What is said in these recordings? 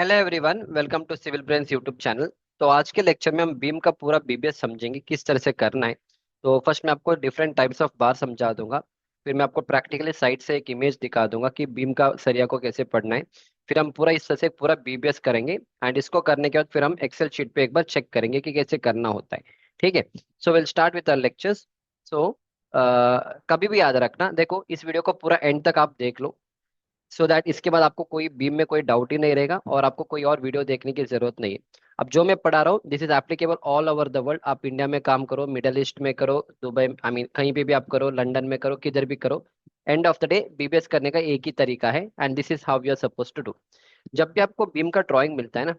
Hello everyone, welcome to Civil Brains YouTube channel. तो आज के लेक्चर में हम बीम का पूरा बीबीएस समझेंगे किस तरह से करना है। तो फर्स्ट मैं आपको डिफरेंट टाइप्स ऑफ बार समझा दूंगा। फिर मैं आपको प्रैक्टिकली साइड से एक इमेज दिखा दूंगा कि बीम का सरिया को कैसे पढ़ना है। फिर हम पूरा इस तरह से पूरा बीबीएस करेंगे। एंड इसको करने के बाद फिर हम एक्सेल शीट पे एक बार चेक करेंगे कि कैसे करना होता है। ठीक है। So will start with our lectures. सो कभी भी याद रखना, देखो इस वीडियो को पूरा एंड तक आप देख लो, सो दैट इसके बाद आपको कोई बीम में कोई डाउट ही नहीं रहेगा और आपको कोई और वीडियो देखने की जरूरत नहीं है। अब जो मैं पढ़ा रहा हूँ this is applicable all over the world. आप इंडिया में काम करो, मिडल ईस्ट में करो, दुबई आई मीन कहीं पे भी आप करो, लंदन में करो, किधर भी करो। End of the day BBS करने का एक ही तरीका है and this is how you are suppose to do. जब भी आपको बीम का ड्राइंग मिलता है ना,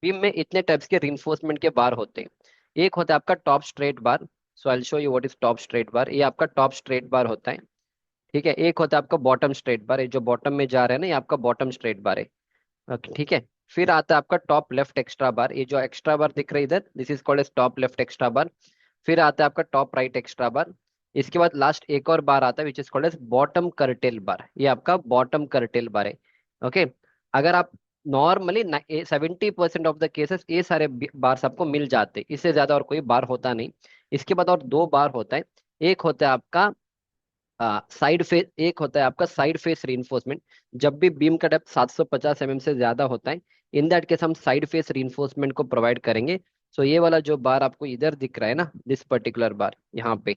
बीम में इतने टाइप्स के रिइंफोर्समेंट के बार होते हैं। एक होता है आपका top straight bar. So I will show you what is top straight bar. ये आपका टॉप स्ट्रेट बार होता है। ठीक है। एक होता है आपका बॉटम स्ट्रेट बार, ये जो बॉटम में जा रहा है ना, ये आपका बॉटम स्ट्रेट बार है। ओके, ठीक है। फिर आता है आपका टॉप लेफ्ट एक्स्ट्रा बार, ये जो एक्स्ट्रा बार दिख रहा है इधर, this is called as top left extra bar. फिर आता है आपका टॉप राइट एक्स्ट्रा बार। इसके बाद लास्ट एक और बार आता है which is called as bottom curtail bar, ये आपका बॉटम कर्टेल बार है। ओके। अगर आप नॉर्मली 70% ऑफ द केसेस ये सारे बार्स आपको मिल जाते हैं, इससे ज्यादा और कोई बार होता नहीं। इसके बाद और दो बार होता है। एक होता है आपका साइड फेस, एक होता है आपका साइड फेस रीइंफोर्समेंट। जब भी बीम का डेप्थ 750 mm से ज्यादा होता है, इन दैट केस हम साइड फेस रीइंफोर्समेंट को प्रोवाइड करेंगे। सो ये वाला जो बार आपको इधर दिख रहा है ना, दिस पर्टिकुलर बार यहाँ पे,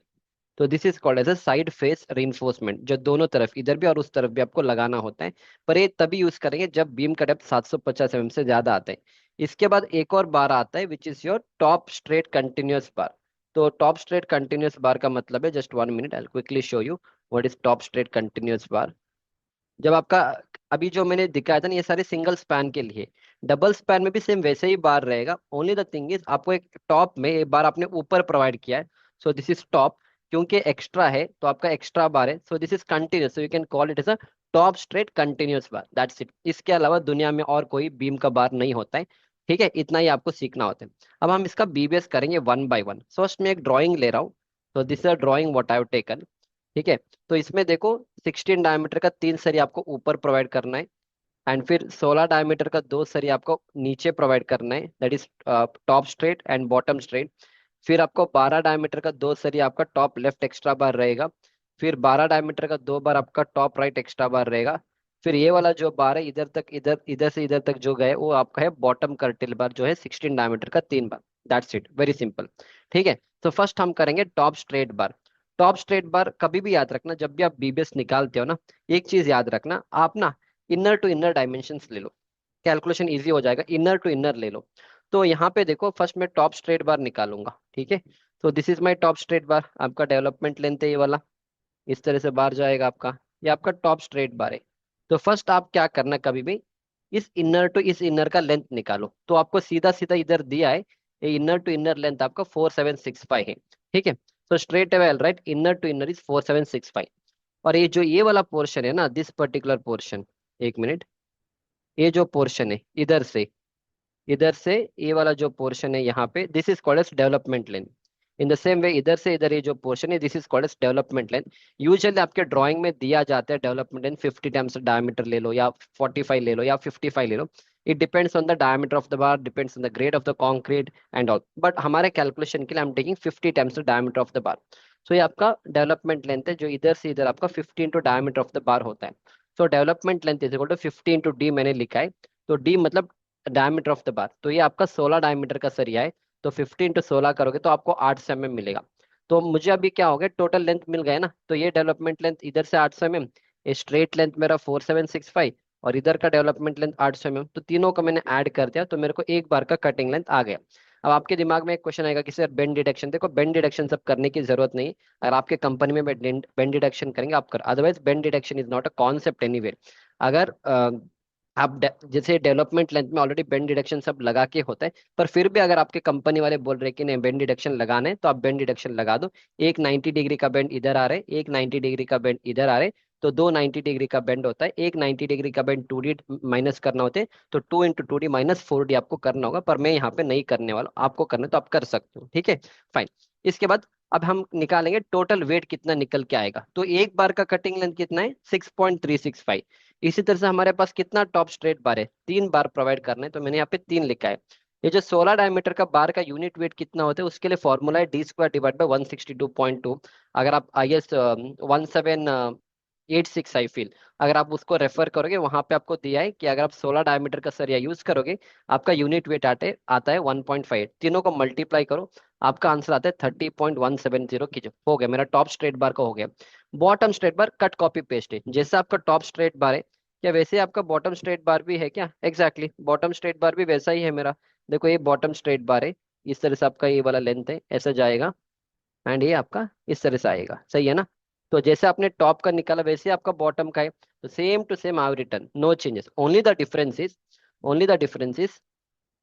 तो this is called as a side face reinforcement, जो दोनों तरफ इधर भी और उस तरफ भी आपको लगाना होता है। पर ये तभी यूज करेंगे जब बीम का डेप्थ 750 mm से ज्यादा आता है। इसके बाद एक और बार आता है which is your top straight continuous bar. तो टॉप स्ट्रेट कंटिन्यूअस बार का मतलब है, just 1 minute I quickly show you what is top straight continuous bar. जब आपका अभी जो मैंने दिखाया था ना, ये सारे सिंगल स्पैन के लिए। डबल स्पैन में भी सेम वैसे ही बार रहेगा, ओनली द थिंग इज आपको एक टॉप में एक बार आपने ऊपर प्रोवाइड किया है। सो दिस इज टॉप, क्योंकि एक्स्ट्रा है तो आपका एक्स्ट्रा बार है। So this is continuous, so you can call it as a top straight continuous bar, that's it. इसके अलावा दुनिया में और कोई बीम का बार नहीं होता है। ठीक है, इतना ही आपको सीखना होता है। अब हम इसका बीबीएस करेंगे वन बाय वन। फर्स्ट मैं एक ड्राइंग ले रहा हूँ। तो this is a drawing what I have taken. ठीक है। तो इसमें देखो 16 डायमीटर का तीन सरी आपको ऊपर प्रोवाइड करना है। एंड फिर 16 डायमीटर का दो सरी आपको नीचे प्रोवाइड करना है, that is top straight and bottom straight. फिर आपको 12 डायमीटर का दो सरी आपका टॉप लेफ्ट एक्स्ट्रा बार रहेगा। फिर 12 डायमीटर का दो बार आपका टॉप राइट एक्स्ट्रा बार रहेगा। फिर ये वाला जो बार है इधर तक, इधर इधर से इधर तक जो गए, वो आपका है बॉटम कर्टेल बार, जो है 16 डायमीटर का तीन बार। That's it, very simple. ठीक है। तो फर्स्ट हम करेंगे top straight bar. Top straight bar कभी भी याद रखना, जब भी आप बीबीएस निकालते हो ना, एक चीज याद रखना, आप ना इनर टू इनर डायमेंशंस ले लो, कैलकुलेशन इजी हो जाएगा। इनर टू इनर ले लो। तो यहाँ पे देखो फर्स्ट मैं टॉप स्ट्रेट बार निकालूंगा। ठीक है। तो this is my top straight बार, आपका डेवलपमेंट लेंथ है ये वाला। इस तरह से बार जाएगा आपका, ये आपका टॉप स्ट्रेट बार है। तो फर्स्ट आप क्या करना, कभी भी इस इनर टू इस इनर का लेंथ निकालो। तो आपको सीधा सीधा इधर दिया है, ये इनर टू इनर लेंथ आपका 4765 है। ठीक है। तो straight away right, inner to inner is 4765। और ये जो ये वाला पोर्शन है ना, दिस पर्टिकुलर पोर्शन, एक मिनट, ये जो पोर्शन है इधर से ये वाला जो पोर्शन है यहाँ पे, this is called as development length. In the same way इधर से इधर ये जो पोर्शन है, this is called as development length. Usually आपके ड्राइंग में दिया जाता है डेवलपमेंट लेंथ 50 टाइम्स डायमीटर ले लो, या 45 ले लो, या 55 ले लो। It depends on the diameter of the bar, depends on the grade of the concrete and all, but हमारे कैलकुलेशन के लिए I am taking 50 times the diameter of the bar. So ये आपका डेवलपमेंट लेंथ है, जो इधर से इधर आपका 50 into diameter of the bar होता है। So development length is equal to 50 into D मैंने लिखा है। तो डी मतलब डायमीटर ऑफ द बार। तो ये आपका 16 डायमीटर का सरिया है। तो 50 इंटू 16 करोगे तो आपको 800 mm मिलेगा। तो मुझे अभी क्या हो गया, टोटल लेंथ मिल गया ना। तो ये डेवलपमेंट लेंथ इधर से 800 mm, ये स्ट्रेट लेंथ मेरा 4765, और इधर का डेवलपमेंट लेंथ 800 mm। तो तीनों को मैंने ऐड कर दिया, तो मेरे को एक बार का कटिंग लेंथ आ गया। अब आपके दिमाग में एक क्वेश्चन आएगा कि सर बेंड डिडक्शन, देखो बेंड डिडक्शन सब करने की जरूरत नहीं। अगर आपके कंपनी में बेंड डिडक्शन करेंगे आप कर, otherwise bend deduction is not a concept anywhere. अगर आप जैसे डेवलपमेंट लेंथ में ऑलरेडी बेंड डिडक्शन सब लगा के होता है, पर फिर भी अगर आपके कंपनी वाले बोल रहे हैं कि नहीं बेंड डिडक्शन लगाना है, तो आप बेंड डिडक्शन लगा दो। एक 90 डिग्री का बेंड इधर आ रहा है, एक 90 डिग्री का बेंड इधर आ रहा है। तो दो 90 डिग्री का बेंड होता है, एक 90 डिग्री का बेंड 2D माइनस करना होते हैं। तो 2 इंटू 2D माइनस 4D आपको करना होगा, पर मैं यहाँ पे नहीं करने वाला हूँ, आपको करना है तो आप कर सकते हो। ठीक है, फाइन। इसके बाद अब हम निकालेंगे टोटल वेट कितना निकल के आएगा। तो एक बार का कटिंग लेंथ कितना है, 6.365। इसी तरह से हमारे पास कितना टॉप स्ट्रेट बार है, 3 बार प्रोवाइड करना है, तो मैंने यहाँ पे 3 लिखा है। ये जो 16 डायमीटर का बार का यूनिट वेट कितना होता है, उसके लिए फॉर्मूला है d² / 162.2। अगर आप IS 1786 आई फील, अगर आप उसको रेफर करोगे, वहां पे आपको दिया है कि अगर आप 16 डायमीटर का सरिया यूज करोगे, आपका यूनिट वेट आते आता है 1.5। तीनों को मल्टीप्लाई करो, आपका आंसर आता है 30.170 की। जो हो गया मेरा टॉप स्ट्रेट बार का हो गया। बॉटम स्ट्रेट बार कट कॉपी पेस्ट है, जैसे आपका टॉप स्ट्रेट बार है क्या वैसे आपका बॉटम स्ट्रेट बार भी है क्या? एग्जैक्टली बॉटम स्ट्रेट बार भी वैसा ही है मेरा। देखो ये बॉटम स्ट्रेट बार है, इस तरह से आपका ये वाला लेंथ है, ऐसा जाएगा, एंड ये आपका इस तरह से आएगा, सही है ना? तो जैसे आपने टॉप का निकाला वैसे आपका बॉटम का है, तो same to same I return, no changes, only the difference is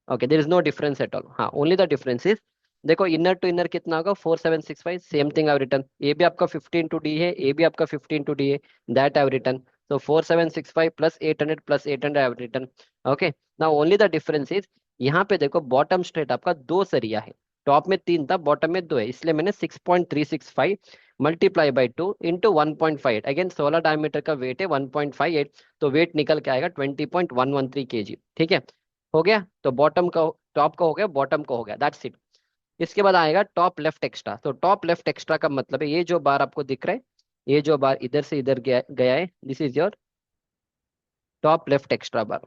okay, there is no difference at all. हाँ, ओनली द डिफरेंस इज, देखो इनर टू इनर कितना होगा, 4765, सेम थिंग आई रिटर्न। ये भी आपका 15 × D है, ये भी आपका 15 × D है, दैट आई रिटर्न। तो 4765 +800 I return. Okay, now only the difference is, यहाँ पे देखो बॉटम स्ट्रेट आपका 2 सरिया है, टॉप में 3 था, बॉटम में 2 है, इसलिए मैंने 6.365 × 2 × 1.58। अगेन 16 डायमीटर का वेट है 1.58, तो वेट निकल के आएगा 20.113 kg। ठीक है, हो गया। तो बॉटम का, टॉप का हो गया, बॉटम का हो गया, दैट्स इट। इसके बाद आएगा टॉप लेफ्ट एक्स्ट्रा। तो टॉप लेफ्ट एक्स्ट्रा का मतलब है ये जो बार आपको दिख रहा है, ये जो बार इधर से इधर गया गया है, this is your top left extra bar.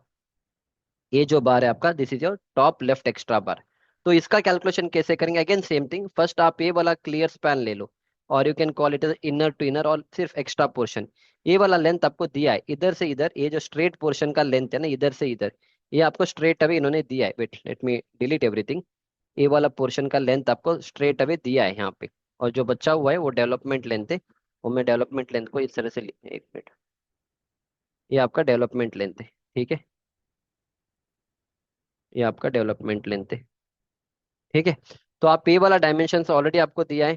ये जो बार है आपका, this is your top left extra bar. तो इसका कैलकुलेशन कैसे करेंगे, अगेन सेम थिंग, फर्स्ट आप ये वाला क्लियर स्पैन ले लो, और you can call it inner to inner, और सिर्फ एक्स्ट्रा पोर्शन, ये वाला लेंथ आपको दिया है इधर से इधर, ये जो स्ट्रेट पोर्शन का लेंथ है ना इधर से इधर, ये आपको स्ट्रेट अवे इन्होंने दिया है। Wait, let me delete everything. ये वाला पोर्शन का लेंथ आपको स्ट्रेट अवे दिया है यहाँ पे, और जो बचा हुआ है वो डेवलपमेंट लेंथ है। वो मैं डेवलपमेंट लेंथ को इस तरह से एक मिनट, ये आपका डेवलपमेंट लेंथ है, ठीक है, ये आपका डेवलपमेंट लेंथ है, ठीक है। तो आप ये वाला डायमेंशन ऑलरेडी आपको दिया है,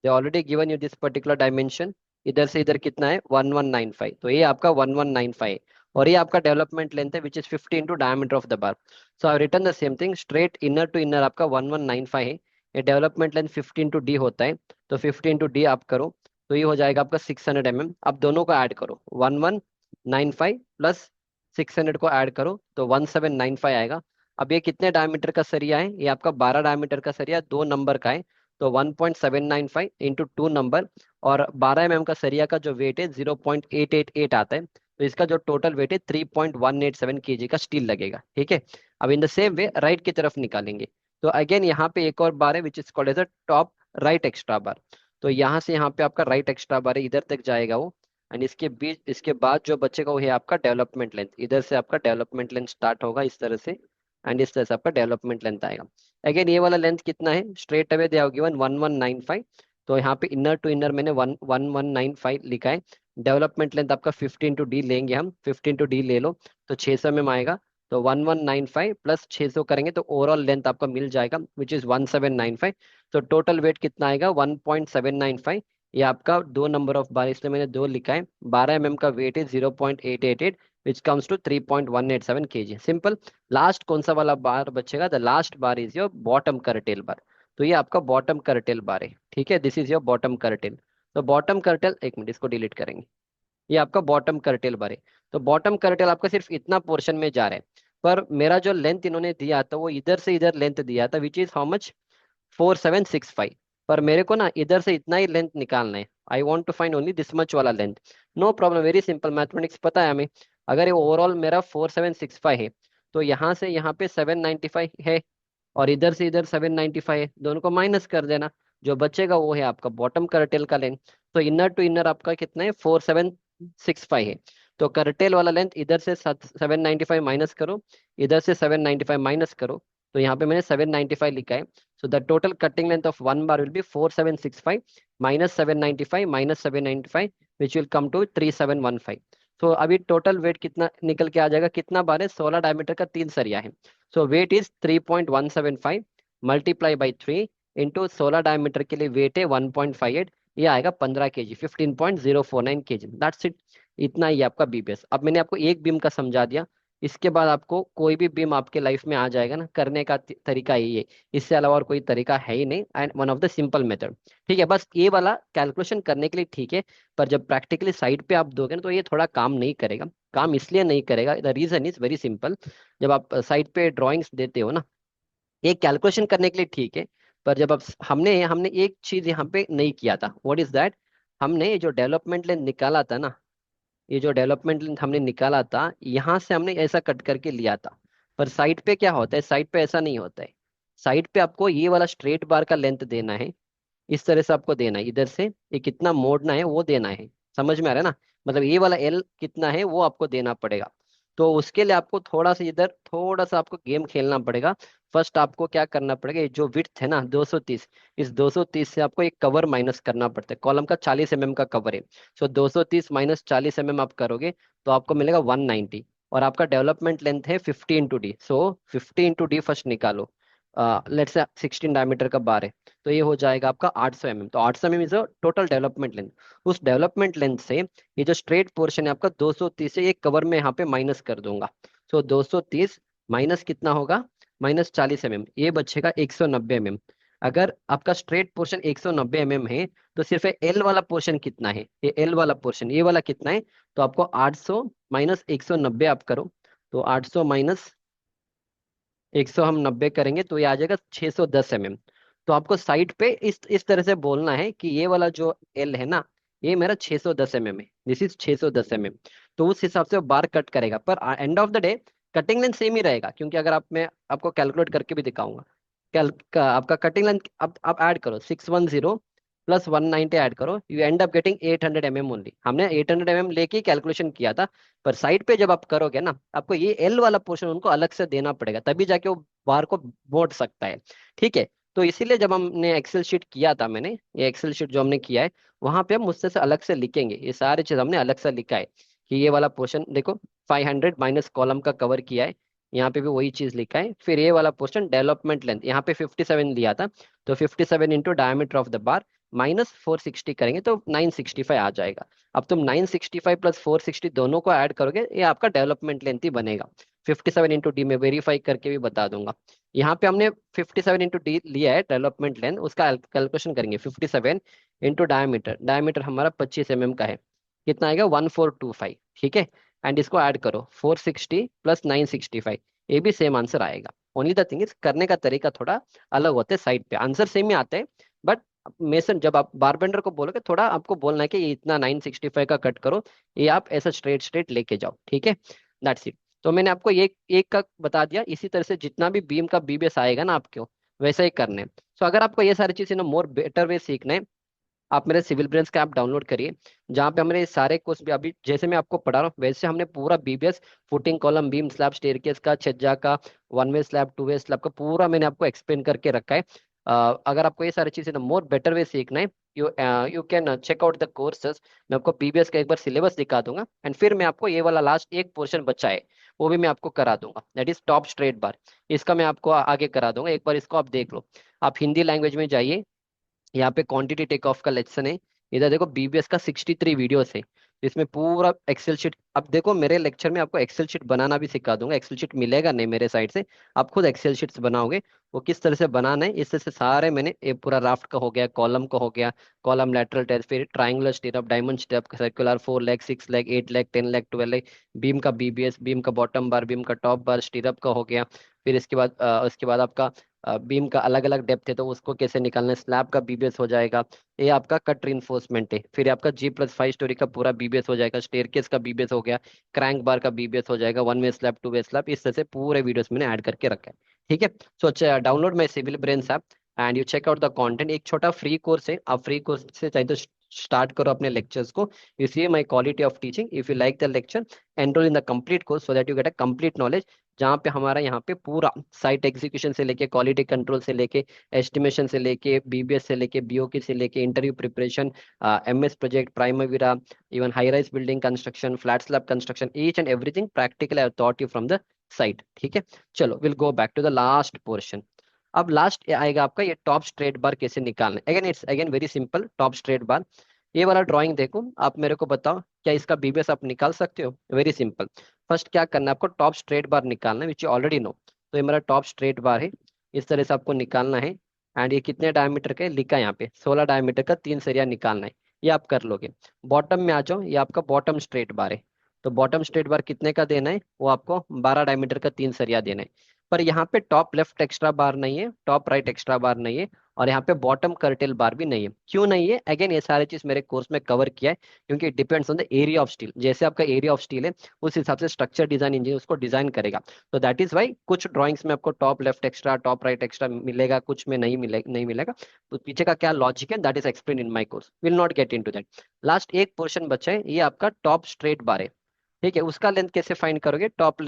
they already given you this particular dimension. इधर से इधर कितना है, 1195, तो ये आपका 1195 है, और ये आपका डेवलपमेंट लेंथ है which is 50 into diameter of the bar. So I return the same thing, straight inner to inner आपका 1195 है, ये डेवलपमेंट लेंथ 50 इंटू डी होता है, तो 50 इंटू डी आप करो, तो ये हो जाएगा आपका 600 mm। अब दोनों को ऐड करो, 1195 प्लस 600 को ऐड करो तो 1795 आएगा। अब ये कितने डायमीटर का सरिया है, ये आपका 12 डायमीटर का सरिया, 2 नंबर का है, तो 1.795 इंटू 2 नंबर, और 12 mm का सरिया का जो वेट है 0.888 आता है, तो इसका जो टोटल वेट है 3.187 kg का स्टील लगेगा, ठीक है। अब इन द सेम वे राइट की तरफ निकालेंगे, तो अगेन यहाँ पे एक और बार है which is called as a top right extra bar. तो यहाँ से यहाँ पे आपका राइट एक्स्ट्रा बार है, इधर तक जाएगा वो, एंड इसके बीच, इसके बाद जो बचेगा वो है आपका डेवलपमेंट लेंथ। इधर से आपका डेवलपमेंट लेंथ स्टार्ट होगा इस तरह से, एंड इस तरह से आपका डेवलपमेंट लेंथ आएगा। अगेन ये वाला लेंथ कितना है, straight away they have given 1195, तो यहाँ पे इनर टू इनर मैंने 1195 लिखा है। डेवलपमेंट लेंथ आपका 15 × D लेंगे हम, 15 × D ले लो, तो 600 में आएगा, तो 1195 प्लस 600 करेंगे तो ओवरऑल लेंथ आपका मिल जाएगा विच इज 1795। तो टोटल वेट कितना आएगा, 1.795। ये आपका 2 नंबर ऑफ बार, इसलिए मैंने 2 लिखा है, 12 mm का वेट है 0.888, which comes to 3.187 kg, simple. Last कौन सा वाला बार बचेगा, the last bar is your bottom curtail bar. तो ये आपका बॉटम करटेल बार है, ठीक है, this is your bottom curtail. तो बॉटम करटेल, एक मिनट इसको डिलीट करेंगे, ये आपका बॉटम करटेल बार है। तो बॉटम करटेल आपका सिर्फ इतना पोर्शन में जा रहा है, पर मेरा जो लेंथ इन्होंने दिया था वो इधर से इधर लेंथ दिया था विच इज हाउ मच, 4765। पर मेरे को ना इधर से इतना ही लेंथ निकालना है, I want to find only this much वाला length. No problem, very simple, mathematics पता है हमें। अगर ये ओवरऑल मेरा 4765 है, तो यहाँ से यहाँ पे 795 है, और इधर से इधर 795 है, दोनों को माइनस कर देना, जो बचेगा वो है आपका बॉटम करटेल का लेंथ। तो इनर टू इनर आपका कितना है, 4765 है। तो करटेल वाला लेंथ इधर से 795 माइनस करो, इधर से 795 माइनस करो, तो यहाँ पे मैंने 795 लिखा है। So the total cutting length of one bar will be 4765 minus 795 minus 795, which will come to 3715। तो अभी टोटल वेट कितना निकल के आ जाएगा, कितना बार है, 16 डायमीटर का 3 सरिया है, so weight is 3.175 multiply by 3 into 16 diameter के लिए वेट है 1.58, ये आएगा 15 kg, 15.049 kg, दैट्स इट। इतना ही आपका बीबीएस। अब मैंने आपको एक बीम का समझा दिया, इसके बाद आपको कोई भी बीम आपके लाइफ में आ जाएगा ना, करने का तरीका यही है। इससे अलावा और कोई तरीका है ही नहीं, and one of the simple method. ठीक है, बस ये वाला कैलकुलेशन करने के लिए ठीक है। पर जब प्रैक्टिकली साइड पे आप दोगे ना, तो ये थोड़ा काम नहीं करेगा। काम इसलिए नहीं करेगा, the reason is very simple. जब आप साइड पे ड्राइंग्स देते हो ना, ये कैलकुलेशन करने के लिए ठीक है। पर जब आप, हमने हमने एक चीज यहाँ पे नहीं किया था, व्हाट इज दैट? हमने ये जो डेवलपमेंट लेंथ निकाला था ना, ये जो डेवलपमेंट लेंथ हमने निकाला था, यहाँ से हमने ऐसा कट करके लिया था। पर साइड पे क्या होता है, साइड पे ऐसा नहीं होता है। साइड पे आपको ये वाला स्ट्रेट बार का लेंथ देना है। इस तरह से आपको देना है, इधर से ये कितना मोड़ना है वो देना है। समझ में आ रहा है ना? मतलब ये वाला एल कितना है वो आपको देना पड़ेगा। तो उसके लिए आपको थोड़ा सा इधर, थोड़ा सा आपको गेम खेलना पड़ेगा। फर्स्ट आपको क्या करना पड़ेगा, ये जो विड्थ है ना 230, इस 230 से आपको एक कवर माइनस करना पड़ता है। कॉलम का 40 mm का कवर है। सो 230 माइनस 40 mm आप करोगे तो आपको मिलेगा 190। और आपका डेवलपमेंट लेंथ है 50 × d, सो 50 × d फर्स्ट निकालो। लेट्स से 16 डायमीटर का बार है, तो ये हो जाएगा आपका 800 mm। तो 800 mm is total development length. उस डेवलपमेंट लेंथ से ये जो स्ट्रेट पोर्शन है आपका 230 से एक कवर में यहाँ पे माइनस कर दूंगा। सो 230 माइनस कितना होगा, माइनस 40 mm, ये बचेगा 190 mm। अगर आपका स्ट्रेट पोर्शन 190 mm है, तो सिर्फ एल वाला पोर्शन कितना है, ये एल वाला पोर्शन ये वाला कितना है? तो आपको 800 माइनस 190 आप करो। तो 800 माइनस 100 हम 90 करेंगे तो ये आ जाएगा 610 mm। तो आपको साइड पे इस तरह से बोलना है कि ये वाला जो एल है ना, ये मेरा 610 mm है, दिस इज 610 mm। तो उस हिसाब से वो बार कट करेगा। पर end of the day cutting length same ही रहेगा, क्योंकि अगर आप, मैं आपको कैलकुलेट करके भी दिखाऊंगा। आपका कटिंग लेंथ आप ऐड करो 610 प्लस 190 ऐड करो, you and up getting 800 mm only. हमने 800 mm लेके कैलकुलेशन किया था। पर साइड पे जब आप करोगे ना, आपको ये एल वाला पोर्शन उनको अलग से देना पड़ेगा, तभी जाके वो बार को मोड़ सकता है। ठीक है, तो इसीलिए जब हमने एक्सेल शीट किया था, मैंने ये एक्सेल शीट जो हमने किया है, वहां पे हम मुझसे से अलग से लिखेंगे, ये सारी चीज हमने अलग से लिखा है। कि ये वाला पोर्शन देखो, 500 माइनस कॉलम का कवर किया है, यहाँ पे भी वही चीज लिखा है। फिर ये वाला पोर्शन डेवलपमेंट लेंथ यहाँ पे 57 लिया था, तो 57 into diameter of the bar minus 460 करेंगे तो 965 आ जाएगा। अब तुम 965 प्लस 460 दोनों को ऐड करोगे, ये आपका डेवलपमेंट लेंथ ही बनेगा। 57 × d में वेरीफाई करके भी बता दूंगा। यहाँ पे हमने 57 × d लिया है डेवलपमेंट लेंथ, उसका कैलकुलेशन करेंगे। 57 इंटू डायमीटर, डायमीटर हमारा 25 mm का है, कितना आएगा 1425। ठीक है, एंड इसको ऐड करो 460 प्लस 965, ये भी सेम आंसर आएगा। ओनली द थिंग इज करने का तरीका थोड़ा अलग होता है, साइड पे आंसर सेम ही आते हैं। बट मेसन जब आप बारबेंडर को बोलोगे, थोड़ा आपको बोलना है कि ये इतना 965 का कट करो, ये आप ऐसा स्ट्रेट स्ट्रेट लेके जाओ। ठीक है, दैट्स इट। तो मैंने आपको ये एक का बता दिया। इसी तरह से जितना भी बीम का बीबीएस आएगा ना आपको, वैसा ही करने हैं। सो अगर आपको ये सारी चीजें ना मोर बेटर वे सीखना है, आप मेरे सिविल ब्रेंच का ऐप डाउनलोड करिए, जहाँ पे हमने सारे कोर्स भी अभी जैसे मैं आपको पढ़ा रहा हूँ वैसे हमने पूरा BBS, footing column beam slab staircase का, छज्जा का, one way slab two way slab का पूरा मैंने आपको एक्सप्लेन करके रखा है। अगर आपको ये सारी चीजें ना मोर बेटर वे सीखना है, you can check out the courses. मैं आपको बीबीएस का एक बार सिलेबस दिखा दूंगा, एंड फिर मैं आपको ये वाला लास्ट एक पोर्शन बचा है, वो भी मैं आपको करा दूंगा, दैट इज टॉप स्ट्रेट बार। इसका मैं आपको आगे करा दूंगा, एक बार इसको आप देख लो। आप हिंदी लैंग्वेज में जाइए, यहाँ पे क्वांटिटी टेक ऑफ का लेसन है। इधर देखो बीबीएस का 63 वीडियोस है, इसमें पूरा एक्सेल शीट। अब देखो मेरे लेक्चर में आपको एक्सेल शीट बनाना भी सिखा दूंगा, एक्सेल शीट मिलेगा नहीं मेरे साइड से, आप खुद एक्सेल शीट्स बनाओगे। वो किस तरह से बनाना है, इस तरह से सारे मैंने, ये पूरा राफ्ट का हो गया, कॉलम का हो गया, कॉलम लेटरल टेस्ट, फिर triangular स्टीरअप, diamond step, circular 4 leg, 6 leg, 8 leg, 10 leg, 12 leg, beam का बीबीएस, बीम का बॉटम बार, बीम का टॉप बार, स्टीरअप का हो गया। फिर उसके बाद आपका बीम का अलग अलग डेप्थ है तो उसको कैसे निकालना है, स्लैब का बीबीएस हो जाएगा। ये आपका कट रिइंफोर्समेंट है। फिर आपका G+5 स्टोरी का पूरा बीबीएस हो जाएगा, स्टेयरकेस का बीबीएस हो गया, क्रैंक बार का बीबीएस हो जाएगा, one way slab, two way slab, इस तरह से पूरे वीडियोस मैंने ऐड करके रखा है। ठीक है, so download my Civil brains app and you check out the content. एक छोटा फ्री कोर्स है, आप फ्री कोर्स से चाहे तो स्टार्ट करो अपने लेक्चर्स को। You see my quality of teaching, if you like the lecture enroll in the complete course, so that you get a complete knowledge, जहाँ पे हमारा यहाँ पे पूरा साइट एग्जीक्यूशन से लेके, क्वालिटी कंट्रोल से लेके, एस्टिमेशन से लेके, बीबीएस से लेके, बीओके से लेके, interview preparation, MS project, Primavera, even high rise building construction, flat slab construction, each and everything practical I have taught you from the site. ठीक है, चलो will go back to the last portion. अब last आएगा आपका ये top straight bar कैसे निकालना है। Again it's again very simple, top straight bar. ये वाला ड्राइंग देखो, आप मेरे को बताओ क्या इसका बीबीएस आप निकाल सकते हो? Very simple. फर्स्ट क्या करना है आपको, टॉप स्ट्रेट बार निकालना है, विच यू ऑलरेडी नो। तो ये मेरा टॉप स्ट्रेट बार है, इस तरह से आपको निकालना है। एंड ये कितने डायमीटर का है, लिखा है यहाँ पे 16 डायमीटर का 3 सरिया निकालना है, ये आप कर लोगे। बॉटम में आ जाओ, ये आपका बॉटम स्ट्रेट बार है। तो बॉटम स्ट्रेट बार कितने का देना है, वो आपको 12 डायमीटर का 3 सरिया देना है। पर यहाँ पे टॉप लेफ्ट एक्स्ट्रा बार नहीं है, टॉप राइट एक्स्ट्रा बार नहीं है, और यहाँ पे बॉटम कर्टेल बार भी नहीं है। क्यों नहीं है, अगेन ये सारी चीज मेरे कोर्स में कवर किया है, क्योंकि it depends on the area of steel. जैसे आपका एरिया ऑफ स्टील है, उस हिसाब से स्ट्रक्चर डिजाइन इंजीनियर उसको डिजाइन करेगा। तो दैट इज वाई कुछ ड्राइंग्स में आपको top left extra, top right extra मिलेगा, कुछ में नहीं मिलेगा। तो पीछे का क्या लॉजिक है, that is explain in my course, will not get into that. Last एक पोर्शन बचा है, ये आपका टॉप स्ट्रेट बार है। ठीक है, उसका लेंथ कैसे फाइंड करोगे, top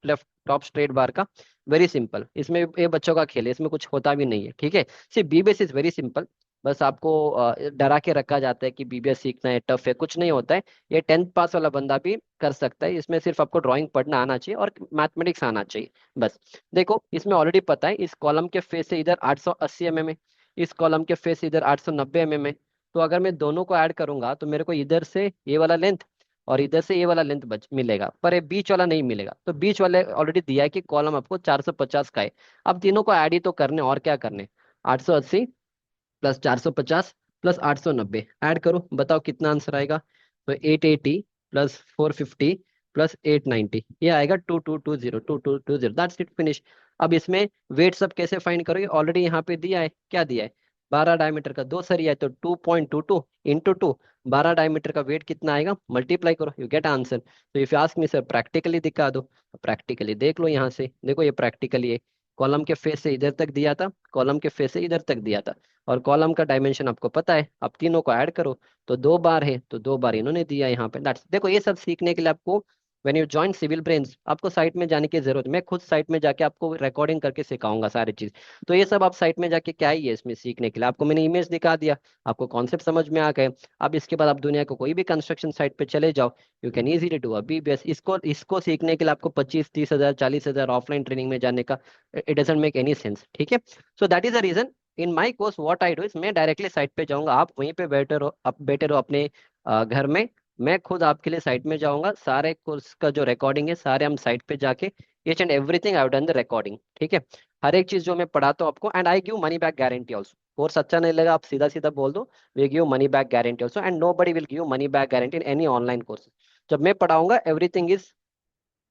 left top straight bar का। वेरी सिंपल, इसमें ये बच्चों का खेल है, इसमें कुछ होता भी नहीं है। ठीक है, सिर्फ बीबीएस इज वेरी सिंपल। बस आपको डरा के रखा जाता है कि बीबीएस सीखना है टफ है, कुछ नहीं होता है। ये 10th पास वाला बंदा भी कर सकता है, इसमें सिर्फ आपको ड्राइंग पढ़ना आना चाहिए और मैथमेटिक्स आना चाहिए, बस। देखो इसमें ऑलरेडी पता है, इस कॉलम के फेस से इधर 880 mm है, इस कॉलम के फेस से इधर 890 mm है। तो अगर मैं दोनों को ऐड करूंगा तो मेरे को इधर से ये वाला लेंथ और इधर से ये वाला लेंथ बच मिलेगा, पर ये बीच वाला नहीं मिलेगा। तो बीच वाले ऑलरेडी दिया है कि कॉलम आपको 450 का है। अब तीनों को ऐड ही तो करने, और क्या करने। 880 प्लस 450 प्लस 890 ऐड करो, बताओ कितना आंसर आएगा। तो 880 प्लस 450 प्लस 890, ये आएगा 2220, दैट्स इट, फिनिश। अब इसमें वेट सब कैसे फाइंड करोगे, ऑलरेडी यहाँ पे दिया है, क्या दिया है, 12 डायमीटर का 2 सरिया है, तो 2.22 इंटू 2, 12 डायमीटर का वेट कितना आएगा, मल्टीप्लाई करो, यू गेट आंसर। तो if you ask me sir practically दिखा दो, प्रैक्टिकली देख लो, यहाँ से देखो, ये प्रैक्टिकली है। कॉलम के फेस से इधर तक दिया था, कॉलम के फेस से इधर तक दिया था, और कॉलम का डायमेंशन आपको पता है। अब तीनों को ऐड करो, तो 2 बार है, तो 2 बार इन्होंने दिया यहाँ पे, दैट्स। देखो ये सब सीखने के लिए आपको, when you join Civil Brains, आपको साइट में जाने की जरूरत, मैं खुद साइट में जाके आपको रिकॉर्डिंग करके सिखाऊंगा सारी चीज। तो ये सब आप साइट में जाके क्या ही है इसमें सीखने के लिए, आपको मैंने इमेज दिखा दिया, आपको कॉन्सेप्ट समझ में आ गए। अब इसके बाद आप दुनिया को कोई भी कंस्ट्रक्शन साइट पे चले जाओ, you can easily do a BBS. इसको इसको सीखने के लिए आपको 25-30 हजार 40 हजार ऑफलाइन ट्रेनिंग में जाने का, it doesn't make any sense. ठीक है, so that is the reason in my course what I do is, मैं डायरेक्टली साइट पे जाऊंगा, आप वहीं पे बैठे रहो अपने घर में। मैं खुद आपके लिए साइट में जाऊंगा, सारे कोर्स का जो रिकॉर्डिंग है सारे हम साइट पे जाके, each and everything I have done the recording. ठीक है, हर एक चीज जो मैं पढ़ाता हूँ आपको, and I give money back guarantee also. Course अच्छा नहीं लगा, आप सीधा सीधा बोल दो, we give money back guarantee also, and nobody will give money back guarantee in any online course. जब मैं पढ़ाऊंगा एवरीथिंग इज,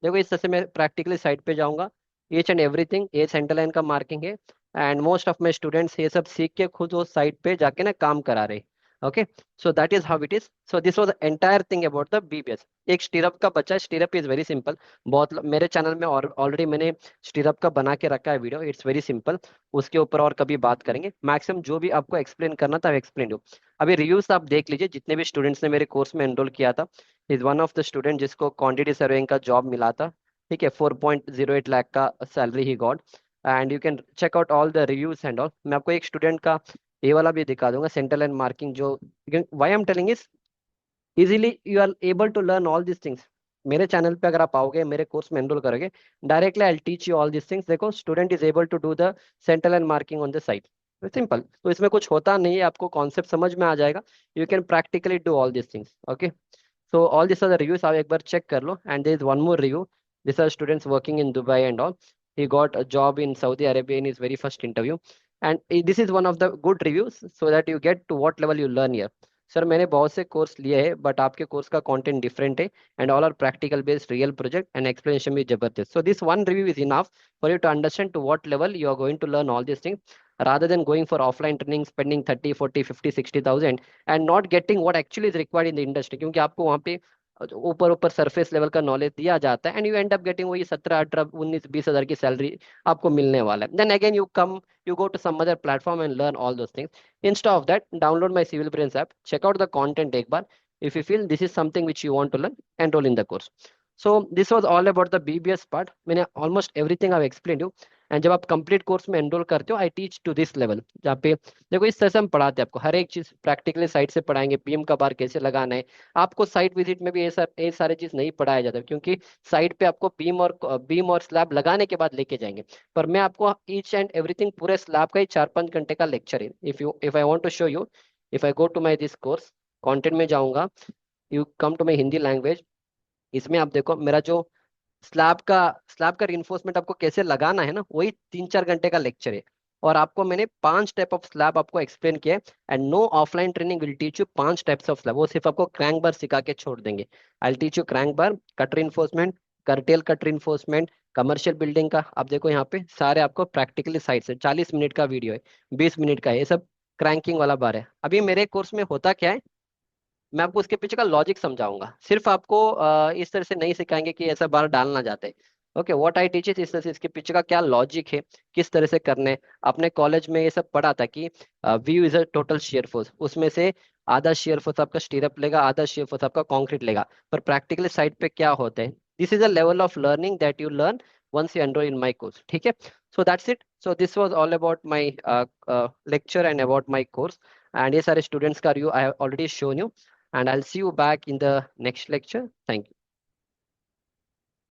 देखो इस तरह से मैं प्रैक्टिकली साइट पे जाऊंगा, ईच एंड एवरीथिंग, ये सेंटर लाइन का मार्किंग है, and most of my students ये सब सीख के खुद वो साइट पे जाके ना काम करा रहे। Okay, so that is how it is. So this was the entire thing about the BBS. एक स्टीरअप का बच्चा, स्टीरअप इज वेरी सिंपल। मेरे चैनल में और ऑलरेडी मैंने स्टीरअप का बना के रखा है वीडियो, इट्स वेरी सिंपल। उसके ऊपर और कभी बात करेंगे, मैक्सिमम जो भी आपको एक्सप्लेन करना था एक्सप्लेन दो। अभी रिव्यूज आप देख लीजिए, जितने भी स्टूडेंट्स ने मेरे कोर्स में एनरोल किया था, is one of the student जिसको क्वांटिटी सर्वेइंग का जॉब मिला था। ठीक है, 4.08 लाख का सैलरी ही got, and you can check out all the reviews and all. मैं आपको एक स्टूडेंट का ये वाला भी दिखा दूंगा, सेंट्रल एंड मार्किंग, जो why I am telling is easily you are able to learn all this things. मेरे चैनल पे अगर आप आओगे, मेरे कोर्स में एनरोल करोगे, directly I teach you all this things. देखो student is able to do the central and marking on the side, simple. तो इसमें कुछ होता नहीं है, आपको कॉन्सेप्ट समझ में आ जाएगा, you can practically do all this things. Okay, so all these are the reviews, आप एक बार check कर लो। And there is one more review, these are students working in Dubai and all, he got a job in Saudi Arabia in his very first interview, and this is one of the good reviews so that you get to what level you learn here. Sir मैंने बहुत से course लिए हैं, but आपके course का content different है, and all are practical based real project, and explanation भी जबरदस्त। So this one review is enough for you to understand to what level you are going to learn all these things, rather than going for offline training, spending 30 40 50 60,000 and not getting what actually is required in the industry, क्योंकि आपको वहाँ पे ऊपर ऊपर surface level का knowledge दिया जाता है, and you and up getting वही 17 18 19 20 हजार की सैलरी आपको मिलने वाला है। Then again you go to some other platform and learn all those things. Instead of that, download my civil brains app, check out the content एक बार। If you feel this is something which you want to learn, enroll in the course. So this was all about the BBS part, मैंने almost everything I explain you. And जब आप complete course में enroll करते हो, I teach to this level, जहाँ पे देखो इस तरह से हम पढ़ाते हैं आपको, हर एक चीज प्रैक्टिकली साइट से पढ़ाएंगे, बीम का बार कैसे लगाना है। आपको साइट विजिट में भी ये सारे चीज नहीं पढ़ाया जाता, क्योंकि साइट पे आपको बीम और स्लैब लगाने के बाद लेके जाएंगे। पर मैं आपको ईच एंड एवरीथिंग, पूरे स्लैब का ही 4-5 घंटे का लेक्चर है। If I want to show you, if I go to my this course, content में जाऊंगा, you come to my Hindi language, इसमें आप देखो मेरा जो स्लैब का रिइंफोर्समेंट आपको कैसे लगाना है ना, वही 3-4 घंटे का लेक्चर है। और आपको मैंने 5 टाइप ऑफ स्लैब आपको एक्सप्लेन किया है। And no offline training will teach you 5 types of slab, वो सिर्फ आपको क्रैंक बार सिखा के छोड़ देंगे। I teach you crank bar, cut reinforcement, curtail cut reinforcement, commercial building का। आप देखो यहाँ पे सारे आपको प्रैक्टिकली साइड से 40 मिनट का वीडियो है, 20 मिनट का है, ये सब क्रैंकिंग वाला बार है। अभी मेरे कोर्स में होता क्या है, मैं आपको उसके पीछे का लॉजिक समझाऊंगा, सिर्फ आपको इस तरह से नहीं सिखाएंगे कि ऐसा बार डालना चाहते हैं। ओके, व्हाट आई टीच इस तरह से, इसके पीछे का क्या लॉजिक है, किस तरह से करने। अपने कॉलेज में ये सब पढ़ा था कि view is a total shear force, उसमें से आधा शेयर फोर्स आपका स्टीरअप लेगा, आधा शेयर फोर्स आपका कंक्रीट लेगा। पर प्रैक्टिकली साइड पे क्या होता है, this is a level of learning that you learn once you enroll in my course, ठीक है। So that's it, so this was all about my lecture and about my course. And ये सारे students का review I have already shown you, and I'll see you back in the next lecture. Thank you.